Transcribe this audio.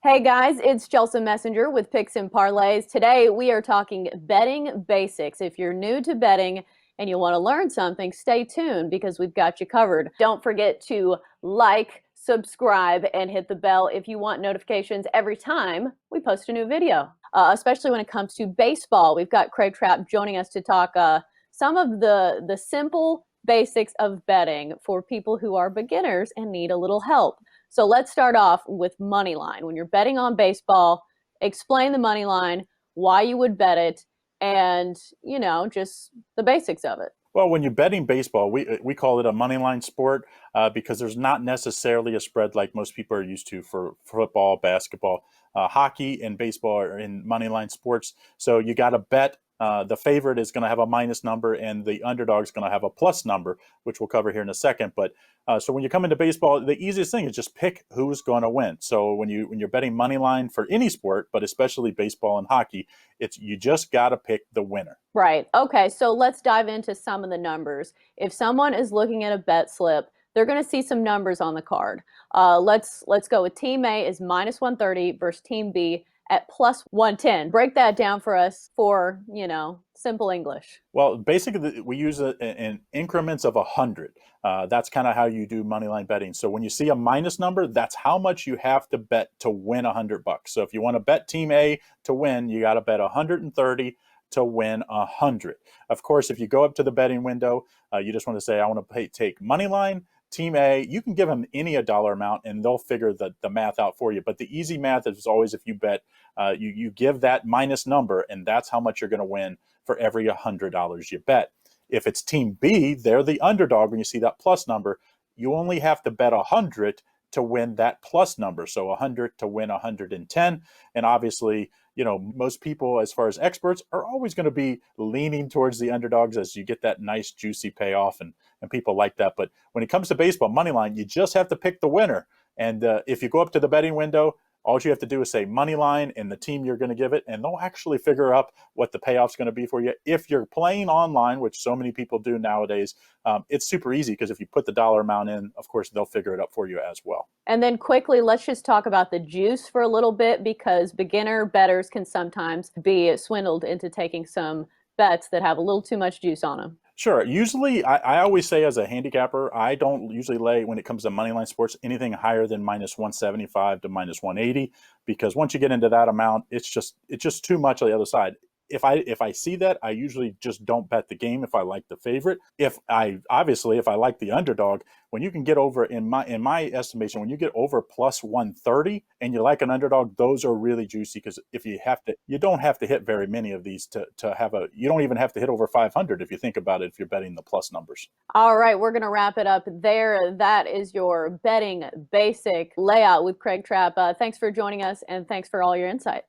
Hey guys, it's Chelsa Messenger with Picks and Parlays. Today we are talking betting basics. If you're new to betting and you want to learn something, stay tuned because we've got you covered. Don't forget to like, subscribe, and hit the bell if you want notifications every time we post a new video, especially when it comes to baseball. We've got Craig Trapp joining us to talk some of the simple basics of betting for people who are beginners and need a little help. So let's start off with money line. When you're betting on baseball, explain the money line, why you would bet it, and just the basics of it. Well, when you're betting baseball, we call it a money line sport because there's not necessarily a spread like most people are used to for football, basketball, hockey, and baseball are in money line sports. So you got to bet. The favorite is going to have a minus number, and the underdog is going to have a plus number, which we'll cover here in a second. But so when you come into baseball, the easiest thing is just pick who's going to win. So when you're betting money line for any sport, but especially baseball and hockey, it's you just got to pick the winner. Right. Okay, so let's dive into some of the numbers. If someone is looking at a bet slip, they're going to see some numbers on the card. Let's go with Team A is minus 130 versus Team B at plus 110. Break that down for us for, simple English. Well, basically, we use it in increments of 100. That's kind of how you do money line betting. So when you see a minus number, that's how much you have to bet to win $100. So if you want to bet Team A to win, you got to bet 130 to win 100. Of course, if you go up to the betting window, you just want to say, I want to take money line, Team A. You can give them any a dollar amount, and they'll figure the math out for you. But the easy math is always if you bet, you give that minus number, and that's how much you're going to win for every $100 you bet. If it's Team B, they're the underdog. When you see that plus number, you only have to bet 100 to win that plus number. So 100 to win 110. And obviously, most people, as far as experts, are always going to be leaning towards the underdogs as you get that nice juicy payoff, and people like that. But when it comes to baseball money line, you just have to pick the winner. And if you go up to the betting window, all you have to do is say money line and the team you're going to give it, and they'll actually figure out what the payoff's going to be for you. If you're playing online, which so many people do nowadays, it's super easy because if you put the dollar amount in, of course, they'll figure it up for you as well. And then quickly, let's just talk about the juice for a little bit because beginner bettors can sometimes be swindled into taking some bets that have a little too much juice on them. Sure. Usually, I always say as a handicapper, I don't usually lay when it comes to moneyline sports anything higher than minus 175 to minus 180 because once you get into that amount, it's just too much on the other side. If I see that, I usually just don't bet the game if I like the favorite. If I like the underdog, when you can get over in my estimation, when you get over plus 130 and you like an underdog, those are really juicy because you don't have to hit very many of these to have you don't even have to hit over 500 if you think about it if you're betting the plus numbers. All right, we're going to wrap it up there. That is your betting basic layout with Craig Trapp. Thanks for joining us and thanks for all your insight.